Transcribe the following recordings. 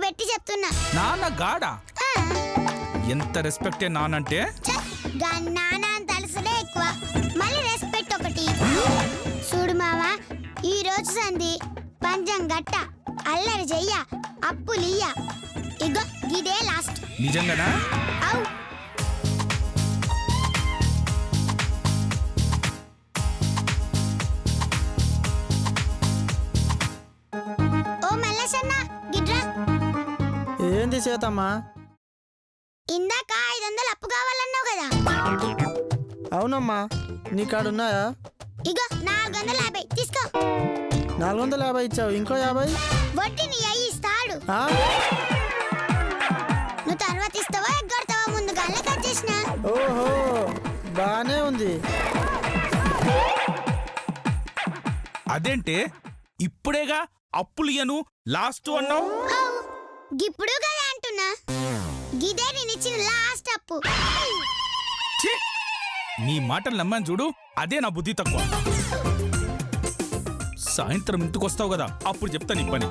పెట్టి చెప్తున్నా. నాన్న గాడా? ఎంత రెస్పెక్టే నానంటే? నాన్న అని తలసలే ఎక్కువ, మళ్ళీ రెస్పెక్ట్ ఒకటి. చూడు మామ, ఈ రోజు సంధి పంజం గట్ట, అల్లరి చెయ్య, అప్పులియ్య, ఇగో ఇదే లాస్ట్. నిజంగానా? అవు. ఓ మల్లేశన్న గిడ్రా. ఏంది చేతమ్మా? ఇందాక 500 అప్పు కావాలన్నావు కదా. అవునమ్మా, నీ కాడున్నాయా? ఇగో 450 తీసుకో. 450 ఇచ్చావు, ఇంకో 50 వడ్డీ నీ అయ్యి ఇస్తాడు. ఆ? నువ్వు తర్వాత ఇస్తావా ఎగ్గొడతావా ముందుగానే కట్ చేసిన. ఓహో, బానే ఉంది. అదేంటే ఇప్పుడేగా అప్పులియను లాస్ట్ అన్నావు? గిప్పుడు కదా అంటున్నా, గిదే నేను ఇచ్చిన లాస్ట్ అప్పు. ఛీ! నీ మాటలు నమ్మని చూడు, అదే నా బుద్ధి తక్కువ. సాయంత్రం ఇంటికొస్తావు కదా, అప్పుడు చెప్తా నీ పని.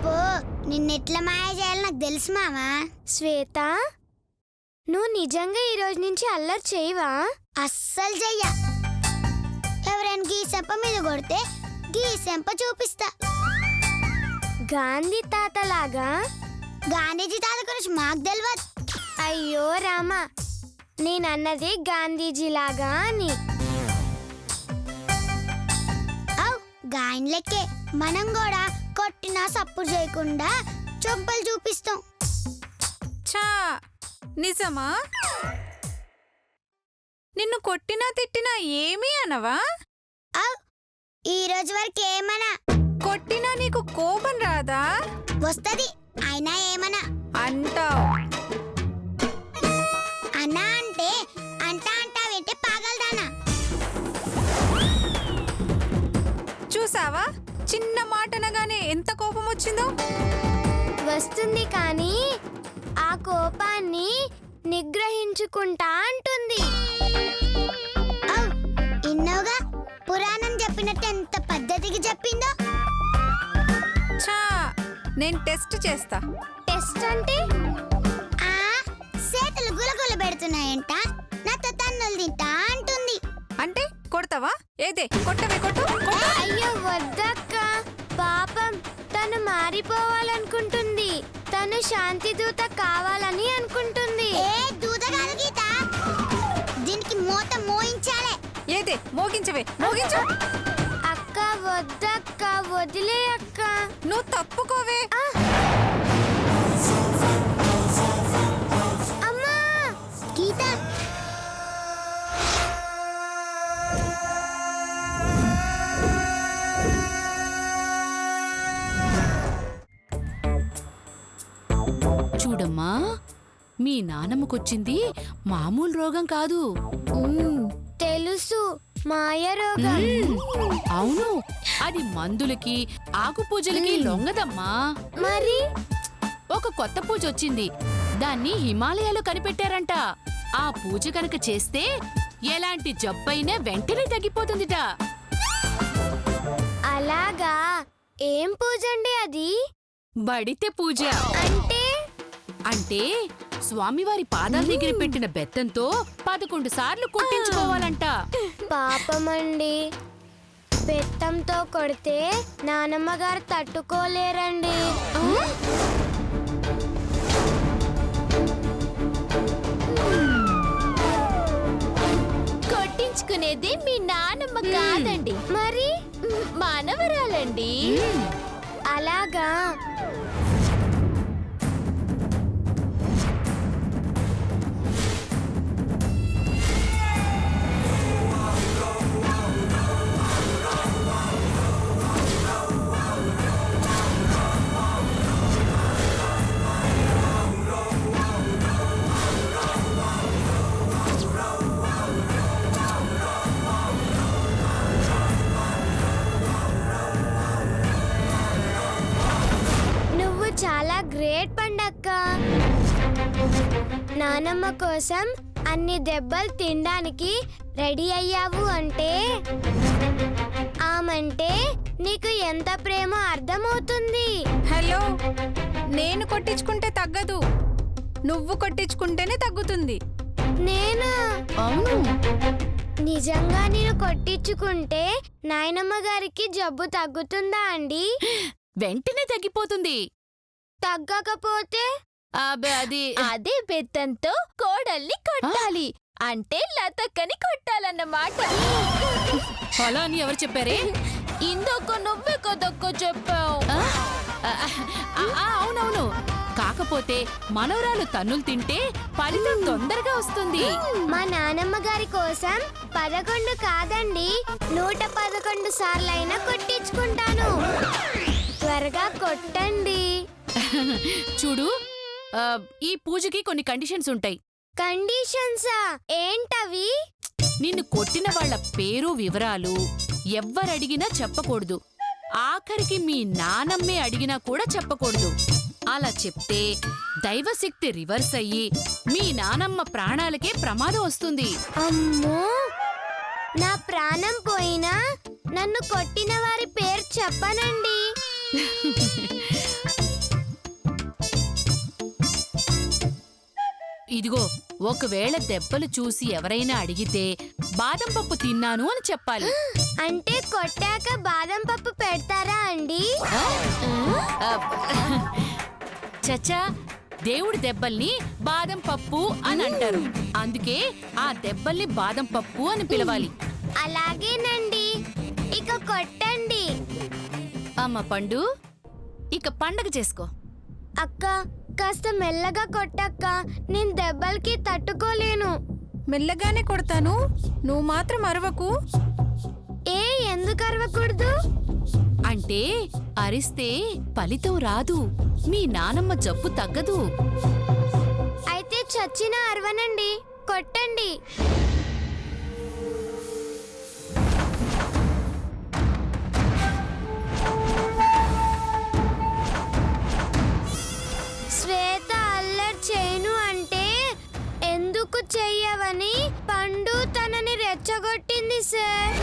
పో నిన్నెట్లా మాయ చేయాలి నాకు తెలుసు మామా. శ్వేత, నువ్వు నిజంగా ఈ రోజు నుంచి అల్లరి చేయవా? అస్సలు చెయ్య. ఎవరైనా గీ సెంప మీద కొడితే గీ సెంప చూపిస్తా. గాంధీ తాతలాగా? గాంధీజీ తాత గురించి మాకు తెలియదు. అయ్యో రామా, నేనన్నది గాంధీజీ లాగా అని. అవు గాయన లెక్కే మనం కూడా కొట్టినా సప్పుడు చేయకుండా చొంపలు చూపిస్తాం. ఛా, నిజమా? నిన్ను కొట్టినా తిట్టినా ఏమీ అనవా? అవు ఈ రోజు వరకు ఏమన్నా. కొట్టినా నీకు కోపం రాదా? వస్తది, అయినా ఏమన్నా అంటావు. అన్నా అంటే అంటావేంటే పాగలదానా? చూసావా, చిన్న మాటనగానే ఎంత కోపం వచ్చిందో. వస్తుంది కానీ ఆ కోపాన్ని నిగ్రహించుకుంటా అంటుంది. అవు ఇన్నోగా పురాణం చెప్పినట్టు ఎంత పద్ధతికి చెప్పిందో. ఛా, నేను టెస్ట్ చేస్తా. టెస్ట్ అంటే? ఆ చేతులు గులగుల పెడుతున్నాయంట, నాతో తన్నులు తింటా అంటుంది. అంటే కొడతావా? ఏదే కొట్టవే, కొట్టు. అయ్యో వద్దక్క, పాపం తను మారిపోవాలనుకుంటుంది. తను శాంతి దూత కావాలని అనుకుంటుంది. ఏ దూత కాదు గీత, దీనికి మూత మోయించాలే. ఏదే మోగించవే, మోగించు. అక్క వద్దక్క, వదిలే అక్క. నువ్వు తప్పుకోవే. అమ్మా గీత చూడమ్మా, మీ నానమ్మకొచ్చింది మామూలు రోగం కాదు. తెలుసు, మాయ రోగం. అవును, అది మందులకి ఆకు పూజలకి లొంగదమ్మా. మరి ఒక కొత్త పూజ వచ్చింది, దాన్ని హిమాలయాలో కనిపెట్టారంట. ఆ పూజ కనుక చేస్తే ఎలాంటి జబ్బైనా వెంటనే తగ్గిపోతుందిట. అలాగా? ఏం పూజ అండి అది? బడితే పూజ అంటే? అంటే స్వామివారి పాదాల దగ్గర పెట్టిన బెత్తంతో 11 సార్లు కొట్టించుకోవాలంట. పాపమండి, బెత్తంతో కొడితే నానమ్మ గారు తట్టుకోలేరండి. కొట్టించుకునేది మీ నానమ్మ కాదండి, మరి మానవరాలండి. అలాగా? చాలా గ్రేట్ పండక్క. నానమ్మ కోసం అన్ని దెబ్బలు తినడానికి రెడీ అయ్యావు అంటే ఆమంటే నీకు ఎంత ప్రేమ అర్థమవుతుంది. హలో, నేను కొట్టించుకుంటే తగ్గదు, నువ్వు కొట్టించుకుంటేనే తగ్గుతుంది. నేనా? అవును. నిజంగా నేను కొట్టించుకుంటే నాయనమ్మ గారికి జబ్బు తగ్గుతుందా అండి? వెంటనే తగ్గిపోతుంది. తగ్గకపోతే? అది అదే బెత్తంతో కోడల్ని కొట్టాలి అంటే లతక్కని కొట్టాలన్నమాట. అలా అని ఎవరు చెప్పారే? ఇందొక నువ్వే కొదొక్క చెప్పావు. అవునవును. కాకపోతే మనవరాలు తన్నులు తింటే ఫలితం తొందరగా వస్తుంది. మా నానమ్మ గారి కోసం 11 కాదండి 111 సార్లైనా కొట్టించుకుంటాను. త్వరగా కొట్టండి. చూడు, ఈ పూజకి కొన్ని కండిషన్స్ ఉంటాయి. కండిషన్సా? ఏంటవి? నిన్ను కొట్టిన వాళ్ళ పేరు వివరాలు ఎవ్వరడిగినా చెప్పకూడదు. ఆఖరికి మీ నానమ్మే అడిగినా కూడా చెప్పకూడదు. అలా చెప్తే దైవశక్తి రివర్స్ అయ్యి మీ నానమ్మ ప్రాణాలకే ప్రమాదం వస్తుంది. అమ్మో, నా ప్రాణం పోయినా నన్ను కొట్టిన వారి పేరు చెప్పనండి. ఇదిగో, ఒకవేళ దెబ్బలు చూసి ఎవరైనా అడిగితే బాదం పప్పు తిన్నాను అని చెప్పాలి. అంటే కొట్టాక బాదం పప్పు పెడతారా అండి? చచ్చా, దేవుడి దెబ్బల్ని బాదం పప్పు అని అంటారు. అందుకే ఆ దెబ్బల్ని బాదం పప్పు అని పిలవాలి. అలాగేనండి, ఇక కొట్టండి. అమ్మ పండు, ఇక పండగ చేసుకో. అక్క, కాస్త మెల్లగా కొట్టక్క, నేను దెబ్బలకి తట్టుకోలేను. మెల్లగానే కొడతాను, నువ్వు మాత్రం అరవకు. ఎందుకు అరవకూడదు? అంటే అరిస్తే ఫలితం రాదు, మీ నానమ్మ జబ్బు తగ్గదు. అయితే చచ్చిన అరవనండి, కొట్టండి. శ్వేత అల్లరి చేయను అంటే ఎందుకు చెయ్యవని పండు తనని రెచ్చగొట్టింది సార్.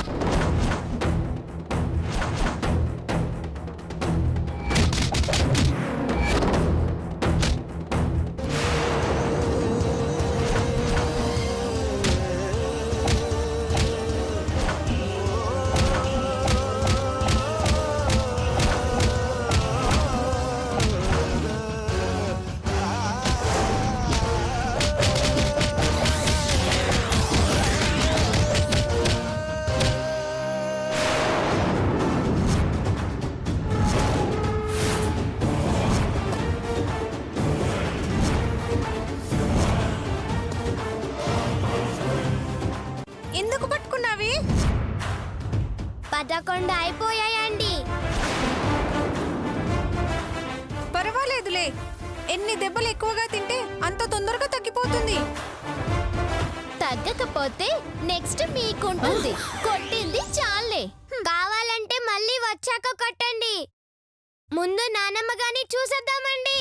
ఎందుకు పట్టుకున్నావి? 11 అయిపోయాయండి. పర్వాలేదులే, ఎన్ని దెబ్బలు ఎక్కువగా తింటే అంత తొందరగా తగ్గిపోతుంది. తగ్గకపోతే నెక్స్ట్ మీకుంటుంది. కొట్టింది చాలే. కావాలంటే మళ్ళీ వచ్చాక కొట్టండి. ముందు నానమ్మ గాని చూసేద్దామండి.